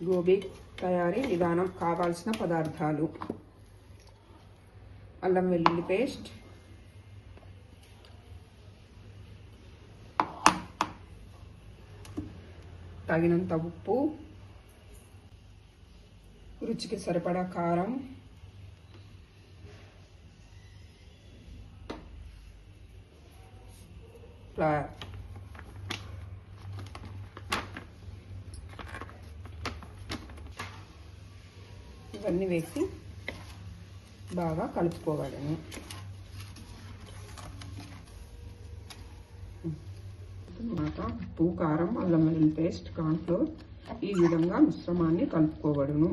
గోబీ తయారీ విధానం. కావాల్సిన పదార్థాలు: అల్లం వెల్లుల్లి పేస్ట్, తగినంత ఉప్పు, రుచికి సరిపడా కారం, ఫ్లవర్. ఇవన్నీ వేసి బాగా కలుపుకోవాలని. తర్వాత ఉప్పు, కారం, అల్లం వెల్లుల్లి పేస్ట్, కార్న్ఫ్లోర్ ఈ విధంగా మిశ్రమాన్ని కలుపుకోవడము.